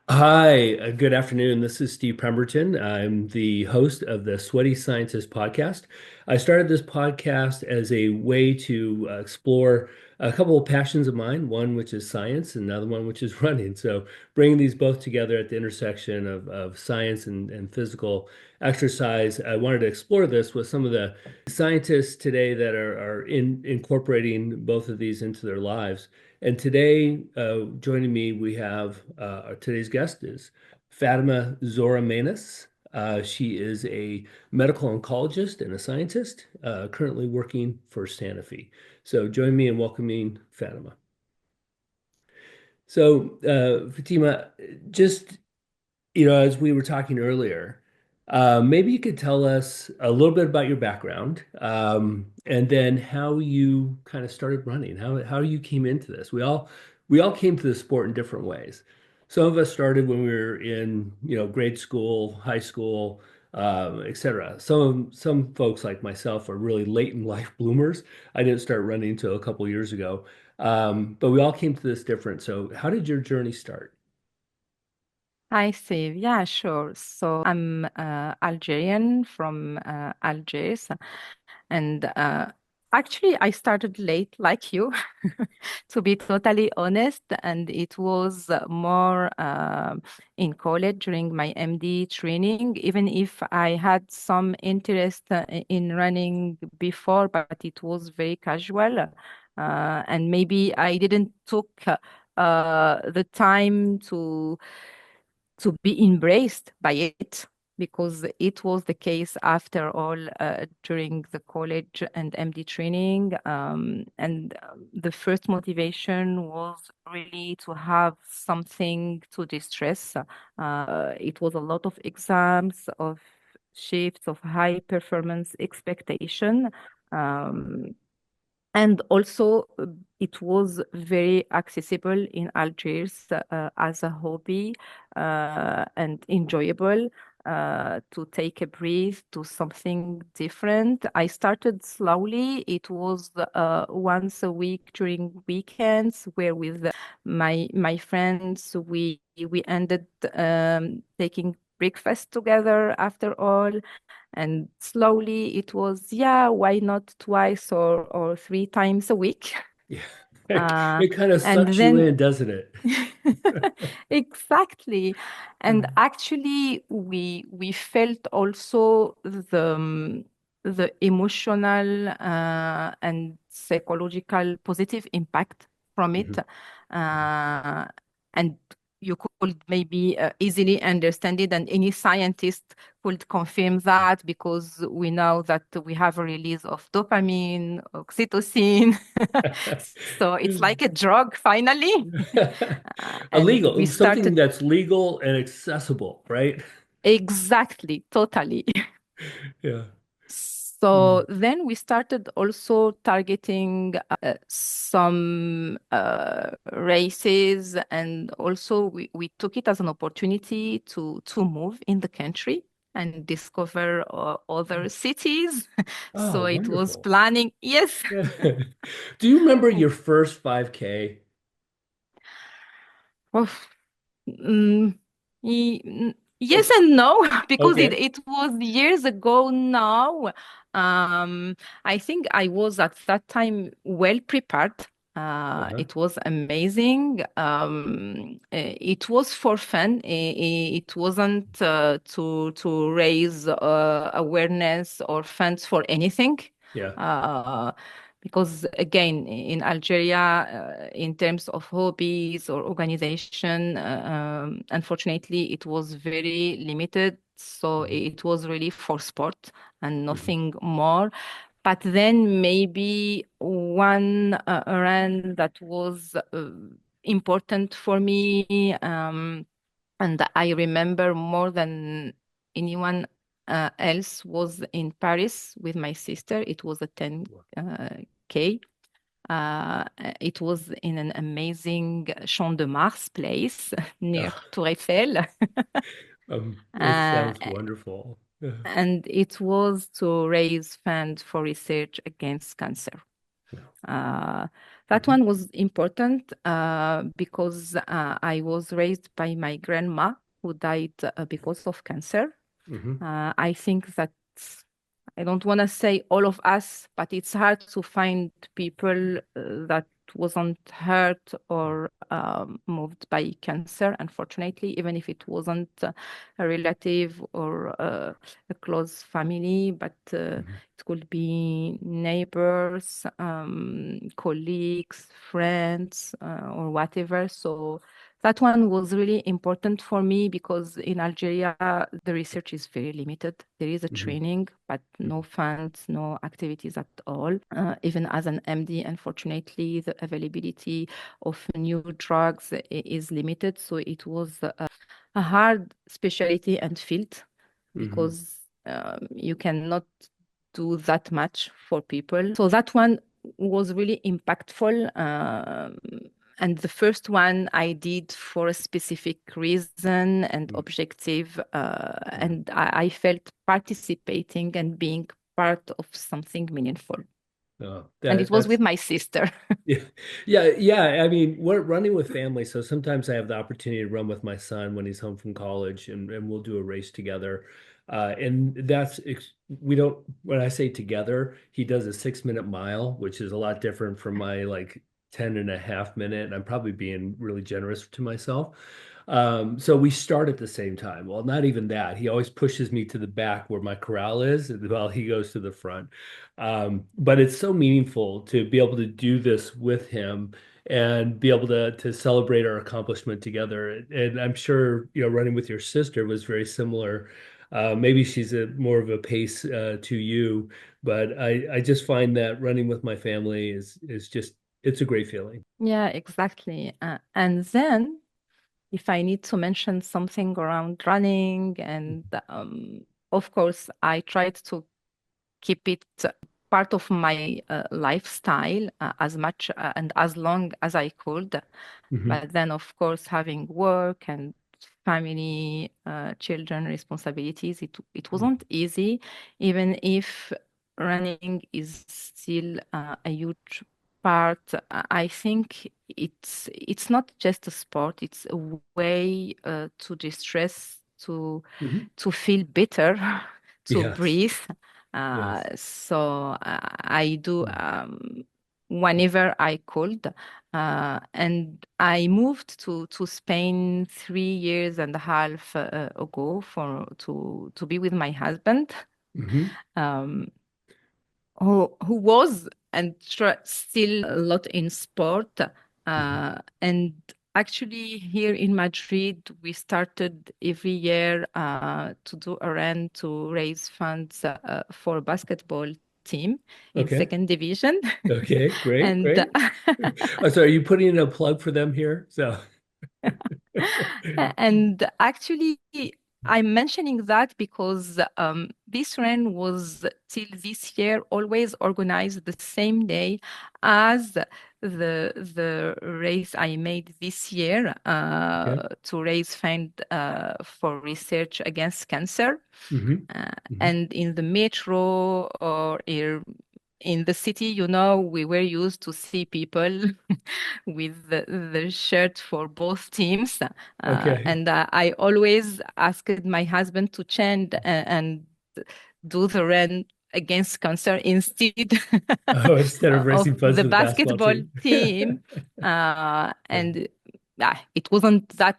Hi, good afternoon. This is Steve Pemberton. I'm the host of the Sweaty Scientist podcast. I started this podcast as a way to explore a couple of passions of mine, one which is science and another one which is running. So bringing these both together at the intersection of science and physical exercise, I wanted to explore this with some of the scientists today that are incorporating both of these into their lives. And today, joining me, we have today's guest is Fatima-Zohra MENAS. She is a medical oncologist and a scientist, currently working for Sanofi. So join me in welcoming Fatima. So, Fatima, just as we were talking earlier, maybe you could tell us a little bit about your background, and then how you kind of started running, how you came into this. We all came to this sport in different ways. Some of us started when we were in, grade school, high school, etc. Some folks like myself are really late in life bloomers. I didn't start running until a couple years ago, but we all came to this different. So, how did your journey start? Hi, Steve. Yeah, sure. So I'm Algerian from Algiers, and actually I started late, like you, to be totally honest. And it was more in college during my MD training, even if I had some interest in running before, but it was very casual, and maybe I didn't took the time to be embraced by it because it was the case after all during the college and MD training. And the first motivation was really to have something to distress. It was a lot of exams, of shifts, of high performance expectation. Um, and also, it was very accessible in Algiers as a hobby and enjoyable to take a breath, to something different. I started slowly. It was once a week during weekends, where with my friends we ended taking breakfast together after all. And slowly it was, yeah, why not twice or three times a week? Yeah, Uh, it kind of and sucks you then in, doesn't it? exactly. And actually we felt also the emotional and psychological positive impact from it. Mhm. And you could maybe easily understand it, and any scientist could confirm that because we know that we have a release of dopamine, oxytocin. So it's like a drug finally. And we Something started that's legal and accessible, right? exactly, totally. Yeah. So then we started also targeting some races, and also we took it as an opportunity to move in the country and discover other cities. Oh, So it was wonderful. planning, yes. Yeah. Do you remember your first 5K? Oof. Mm, yes and no, because it, Okay. it was years ago now. I think I was at that time well prepared. Uh-huh. It was amazing. It was for fun. It wasn't to raise awareness or funds for anything. Yeah. Uh, because again, in Algeria, in terms of hobbies or organization, unfortunately, it was very limited. So Mhm. it was really for sport and Mhm. nothing more. But then maybe one run that was important for me, and I remember more than anyone else, was in Paris with my sister. It was a 10 K. It was in an amazing Champ de Mars place near Ah, Tour Eiffel. it Uh, sounds wonderful. Yeah. and it was to raise funds for research against cancer. Yeah. Uh, that Mhm. one was important because I was raised by my grandma who died because of cancer. Mhm. I think that I don't want to say all of us, but it's hard to find people that wasn't hurt or moved by cancer, unfortunately, even if it wasn't a relative or a close family, but Mhm. it could be neighbors, colleagues, friends, or whatever. So that one was really important for me because in Algeria, the research is very limited. There is a Mhm. training, but no Mhm. funds, no activities at all. Even as an MD, unfortunately, the availability of new drugs is limited. So it was a hard specialty and field Mhm. because you cannot do that much for people. So that one was really impactful. And the first one I did for a specific reason and Mhm. objective. Yeah. And I felt participating and being part of something meaningful. Oh, And it was with that's my sister. yeah, yeah. I mean, we're running with family, so sometimes I have the opportunity to run with my son when he's home from college, and we'll do a race together. And we don't, when I say together, he does a 6 minute mile, which is a lot different from my like 10.5 minute. And I'm probably being really generous to myself. So we start at the same time. Well, not even that. He always pushes me to the back where my corral is, while he goes to the front. But it's so meaningful to be able to do this with him and be able to celebrate our accomplishment together. And I'm sure, running with your sister was very similar. Maybe she's a more of a pace to you, but I just find that running with my family is just it's a great feeling. Yeah, exactly. And then if I need to mention something around running, and of course, I tried to keep it part of my lifestyle as much and as long as I could. Hmm. But then, of course, having work and family, children responsibilities, it wasn't easy, even if running is still a huge part. I think it's not just a sport; it's a way to distress, Hmm. to feel better, to Yes, breathe. yes. So I do Mm. whenever I could. And I moved to Spain 3 years and a half ago to be with my husband, Hmm. um, who was and still a lot in sport. Hmm. And actually, here in Madrid, we started every year to do a run to raise funds for a basketball team in Okay. second division. Okay. Great. And Great. Oh, so are you putting in a plug for them here? So. And actually, I'm mentioning that because this run was till this year always organized the same day as the race I made this year Okay. to raise fund for research against cancer. Hmm. Uh, Hmm. and in the metro or in the city, we were used to see people with the shirt for both teams. Okay. And I always asked my husband to change and do the run against cancer instead Oh, instead of of racing funds the for the basketball basketball team. team. Yeah. And it wasn't that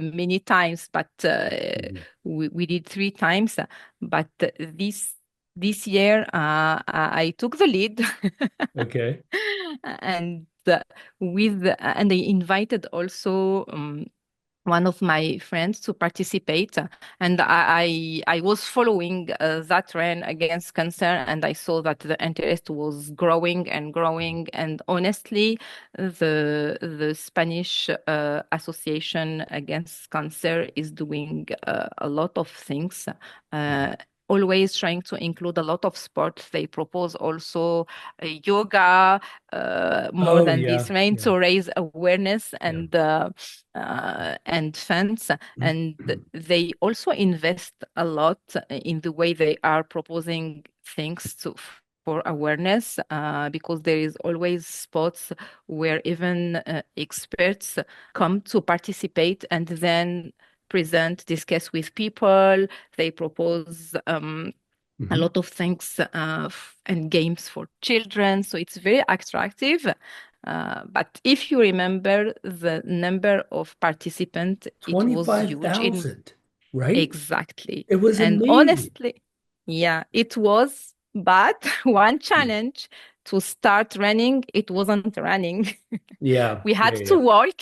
many times, but Mhm. we did 3 times. But this year, I took the lead, Okay. and and I invited also one of my friends to participate, and I was following that run against cancer, and I saw that the interest was growing and growing. And honestly, the Spanish Association Against Cancer is doing a lot of things. Uh, always trying to include a lot of sports. They propose also yoga, more Oh than yeah, this, right? yeah, To raise awareness yeah. and funds. Mhm. And they also invest a lot in the way they are proposing things for awareness, because there is always spots where even experts come to participate and then present, discuss with people. They propose a Mhm. lot of things and games for children. So it's very attractive. But if you remember the number of participants, it was huge in 25,000, right? exactly. It was And amazing. honestly, yeah, it was. But one Yeah, challenge to start running, it wasn't running. yeah, We had yeah, to yeah, walk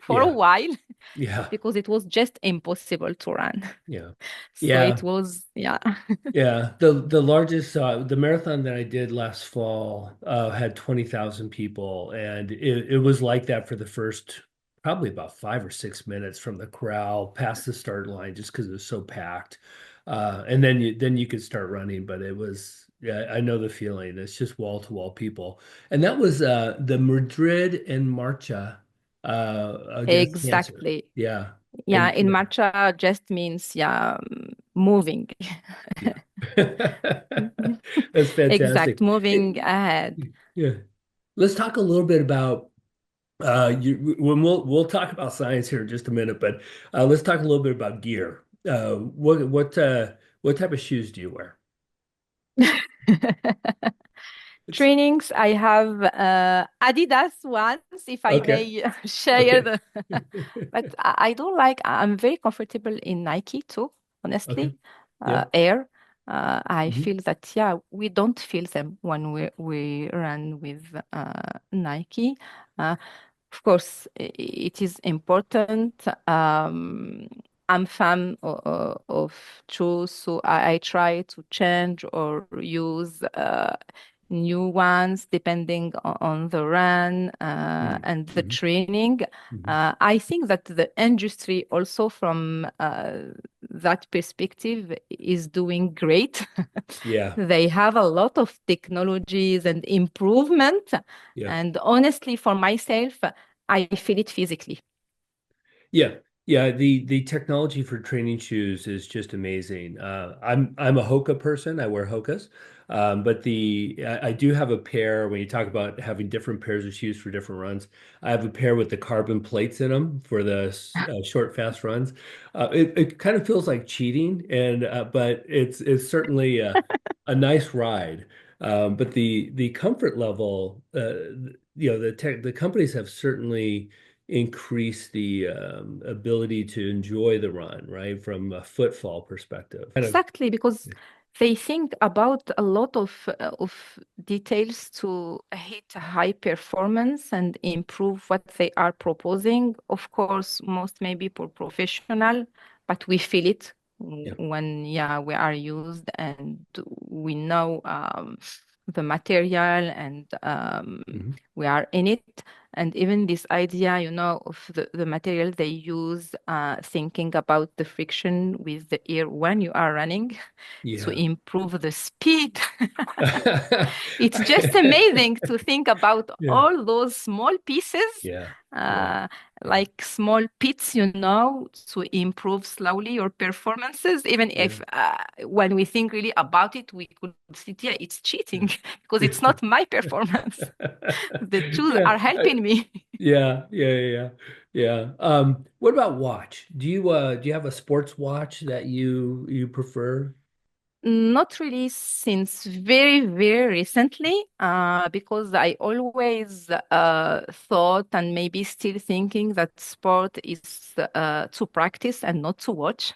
for a yeah, while yeah, because it was just impossible to run. yeah, So it yeah. was, yeah. Yeah, the largest the marathon that I did last fall had 20,000 people, and it was like that for the first probably about 5 or 6 minutes from the corral past the start line, just because it was so packed. And then you could start running, but it was yeah, I know the feeling. It's just wall to wall people, and that was the Madrid and Marcha against cancer. Exactly. Yeah, Yeah, and in matcha just means, yeah, moving. yeah, that's Exact, fantastic. moving ahead. Yeah. Let's talk a little bit about when we'll talk about science here in just a minute, but let's talk a little bit about gear. What type of shoes do you wear? It's Trainings, I have Adidas ones, if I okay. may share Okay. the. But I don't like, I'm very comfortable in Nike too, Okay. honestly. Yeah. Air. I Mhm. feel that, yeah, we don't feel them when we run with Nike. Uh, of course, it is important. I'm fan of shoes, so I try to change or use new ones depending on the run Mhm. and the Mhm. training. Mhm. I think that the industry also from that perspective is doing great. Yeah. They have a lot of technologies and improvement. Yeah. And honestly, for myself, I feel it physically. Yeah, yeah. The technology for training shoes is just amazing. I'm a Hoka person. I wear Hokas, but I do have a pair. When you talk about having different pairs of shoes for different runs, I have a pair with the carbon plates in them for the short, fast runs. It kind of feels like cheating, and but it's certainly a nice ride. But the comfort level, the companies have certainly increase the ability to enjoy the run, right? From a footfall perspective. Kind of, Exactly, because they think about a lot of details to hit high performance and improve what they are proposing. Of course, most maybe for professional, but we feel it yeah. when, yeah, we are used and we know the material and Mhm. we are in it. And even this idea, of the material they use, thinking about the friction with the air when you are running to Yeah. improve the speed. It's just amazing to think about Yeah. all those small pieces, Yeah. Yeah. uh, Yeah. like small pits, to improve slowly your performances. Even Yeah. if when we think really about it, we could see, yeah, it's cheating because it's not my performance. The tools Yeah. are helping me. Yeah. Yeah. Yeah. Yeah. What about watch? Do you have a sports watch that you prefer? Not really since very, very recently, because I always thought and maybe still thinking that sport is to practice and not to watch.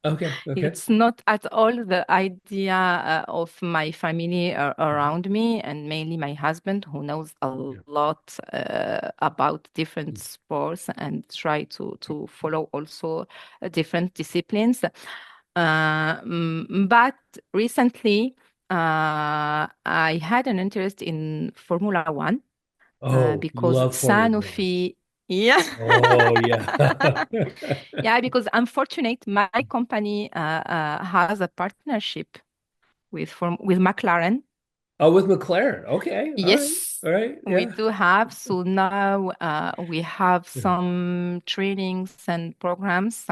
Okay. Okay. It's not at all the idea of my family Mhm. around me, and mainly my husband, who knows a Yeah. lot about different sports and try to follow also different disciplines. But recently, I had an interest in Formula One Oh, because love Formula One. Sanofi. Yeah. Oh, yeah. Yeah, because I'm fortunate my company has a partnership with McLaren. Oh, with McLaren. Okay. All right. Yes, All right. we Yeah. do have. So now we have some trainings and programs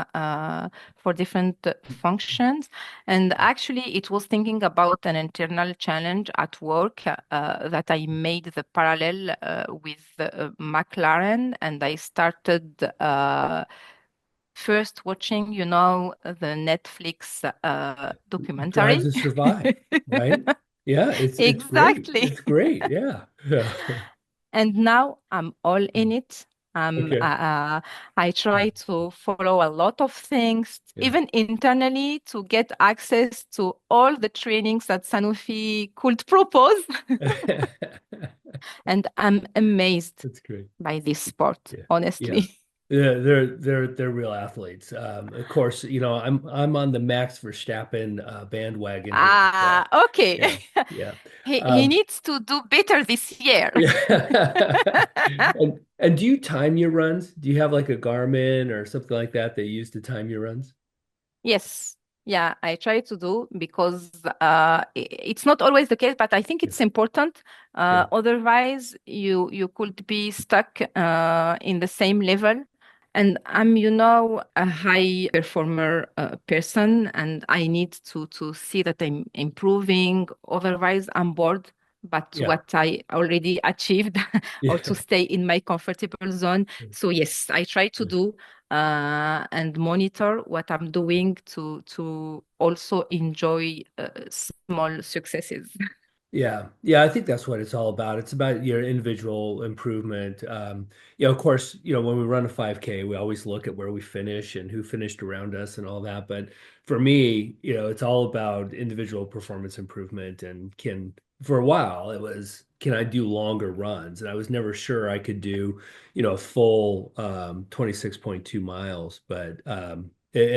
for different functions. And actually, it was thinking about an internal challenge at work that I made the parallel with McLaren, and I started first watching, the Netflix Drive documentary. to Survive, right? Yeah, it's great. Exactly. It's great. Yeah. Yeah. And now I'm all in it. Okay. I try to follow a lot of things, Yeah. even internally, to get access to all the trainings that Sanofi could propose. And I'm amazed That's great. by this sport, Yeah. Yeah. honestly. Yeah, they're real athletes. Of course, I'm on the Max Verstappen bandwagon here as Ah, well. okay. Yeah, yeah. He Um, needs to do better this year. yeah. And do you time your runs? Do you have like a Garmin or something like that you use to time your runs? Yes. Yeah, I try to do because it's not always the case, but I think Yeah, it's important. yeah, Otherwise, you could be stuck in the same level. And I'm, a high performer person, and I need to see that I'm improving. Otherwise, I'm bored. But yeah, what I already achieved, or to yeah. stay in my comfortable zone. So yes, I try to do and monitor what I'm doing to also enjoy small successes. Yeah, yeah, I think that's what it's all about. It's about your individual improvement. Of course, when we run a 5K, we always look at where we finish and who finished around us and all that. But for me, it's all about individual performance improvement and for a while, it was, can I do longer runs? And I was never sure I could do, a full 26.2 miles, but and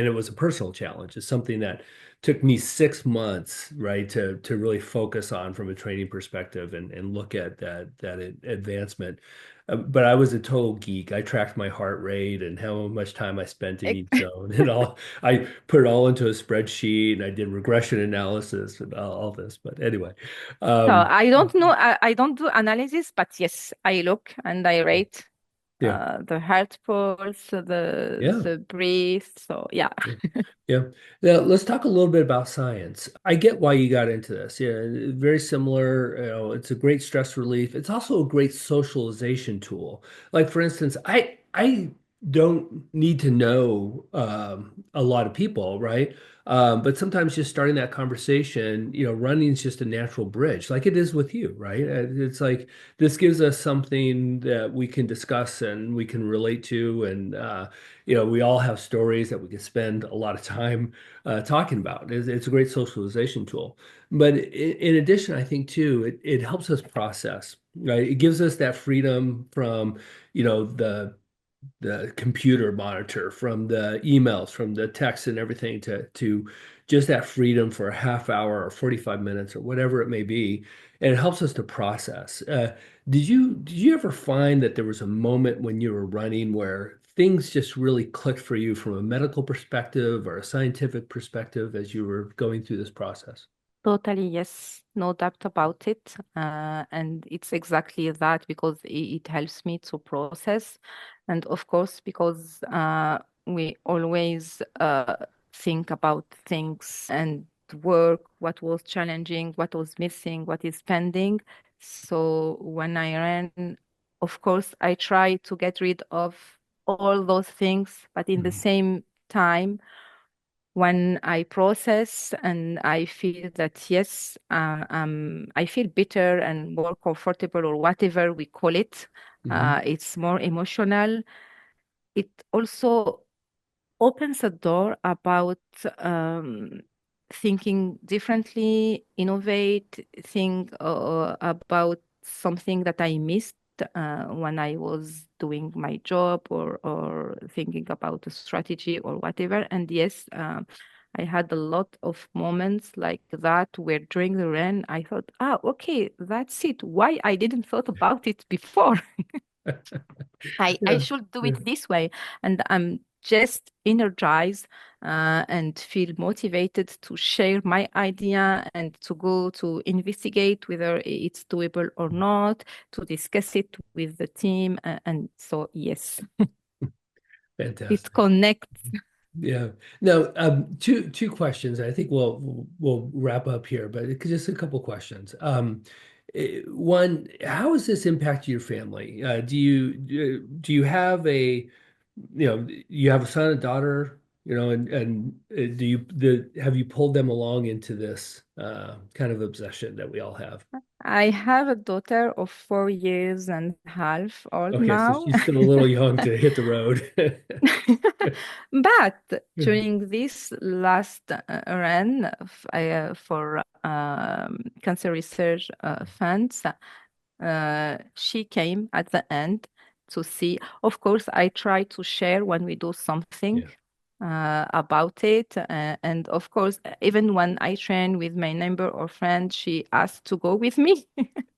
it was a personal challenge. It's something that took me 6 months, right, to really focus on from a training perspective and look at that advancement. But I was a total geek. I tracked my heart rate and how much time I spent in each zone and all. I put it all into a spreadsheet and I did regression analysis and all this. But anyway, So um, I don't know, I don't do analysis, but yes, I look and I rate yeah, the heart pulse, the yeah. the breath. So yeah. Yeah. Yeah. Now let's talk a little bit about science. I get why you got into this. Yeah, very similar. It's a great stress relief. It's also a great socialization tool. Like for instance, I don't need to know a lot of people, right? But sometimes just starting that conversation, running is just a natural bridge, like it is with you, right? It's like this gives us something that we can discuss and we can relate to, and we all have stories that we can spend a lot of time talking about. It's a great socialization tool. But in addition, I think too, it helps us process, right? It gives us that freedom from, the computer monitor, from the emails, from the texts and everything to just that freedom for a half hour or 45 minutes or whatever it may be. And it helps us to process. Did you ever find that there was a moment when you were running where things just really clicked for you from a medical perspective or a scientific perspective as you were going through this process? Totally, yes, no doubt about it. And it's exactly that because it helps me to process. And of course, because we always think about things and work, what was challenging, what was missing, what is pending. So when I ran, of course, I try to get rid of all those things, but in the Mhm. same time, when I process and I feel that yes, I feel better and more comfortable or whatever we call it, Mhm. it's more emotional. It also opens a door about um, thinking differently, innovate, think about something that I missed when I was doing my job or thinking about a strategy or whatever. And yes, I had a lot of moments like that where during the run I thought, okay, that's it. Why I didn't thought about it before? I Yeah, should do yeah, it this way. And I'm just energized and feel motivated to share my idea and to go to investigate whether it's doable or not, to discuss it with the team. And so, yes, it fantastic. connects. Yeah. Now, two questions. I think we'll wrap up here, but just a couple questions. One, how has this impacted your family? Do you have you have a son and daughter, and have you pulled them along into this kind of obsession that we all have? I have a daughter of 4 years and a half old Okay, so now. she's still a little young to hit the road. But during this last run for cancer research funds, she came at the end to see. Of course, I try to share when we do something Yeah, about it. And of course, even when I train with my neighbor or friend, she asked to go with me.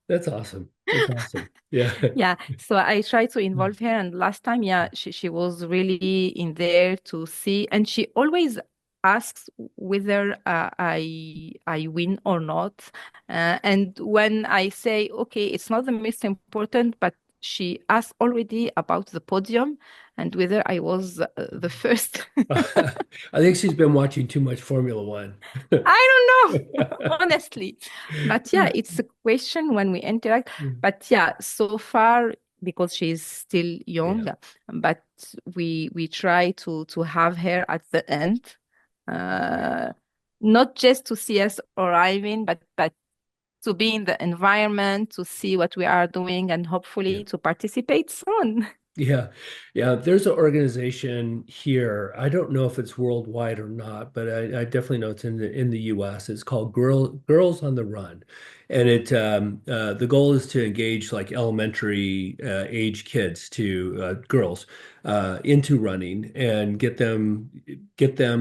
that's awesome. That's awesome. Yeah. Yeah, so I try to involve her, and last time, yeah, she was really in there to see, and she always asks whether I win or not. And when I say, okay, it's not the most important, but she asked already about the podium and whether I was the first. I think she's been watching too much Formula One. I don't know, honestly. But yeah, it's a question when we interact. But yeah, so far, because she's still young, Yeah, but we try to have her at the end, uh, not just to see us arriving, but to be in the environment, to see what we are doing, and yeah. hopefully to participate soon. Yeah, yeah. There's an organization here. I don't know if it's worldwide or not, but I definitely know it's in the U.S. It's called Girls on the Run, and the goal is to engage like elementary age kids to girls into running and get them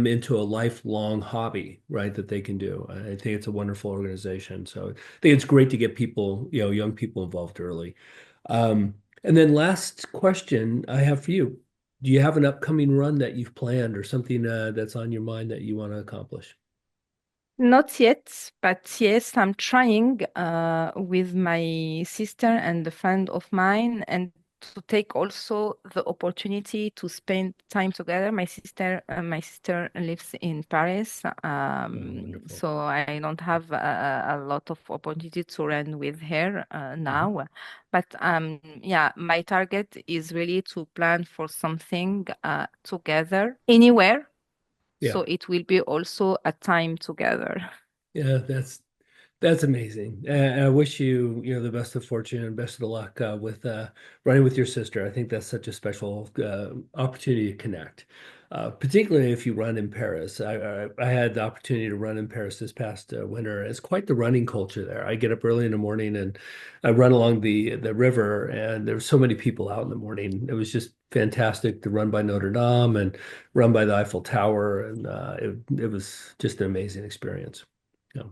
into a lifelong hobby, right? That they can do. I think it's a wonderful organization. So I think it's great to get people, young people involved early. And then last question I have for you. Do you have an upcoming run that you've planned or something that's on your mind that you want to accomplish? Not yet, but yes, I'm trying with my sister and a friend of mine, and to take also the opportunity to spend time together. My sister lives in Paris, Oh, wonderful. so I don't have a lot of opportunity to run with her Mhm. now. But yeah, my target is really to plan for something together anywhere, Yeah. so it will be also a time together. Yeah, that's amazing. I wish you, the best of fortune and best of luck with running with your sister. I think that's such a special opportunity to connect, particularly if you run in Paris. I had the opportunity to run in Paris this past winter. It's quite the running culture there. I get up early in the morning and I run along the river, and there's so many people out in the morning. It was just fantastic to run by Notre Dame and run by the Eiffel Tower, and it was just an amazing experience. Yeah.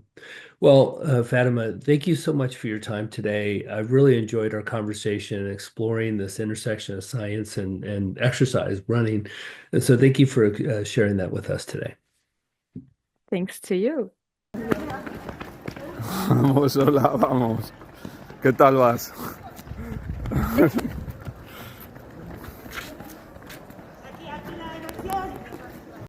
Well, Fatima, thank you so much for your time today. I've really enjoyed our conversation and exploring this intersection of science and exercise, running. And so thank you for sharing that with us today. Thanks to you. Vamos, hola, vamos. ¿Qué tal vas?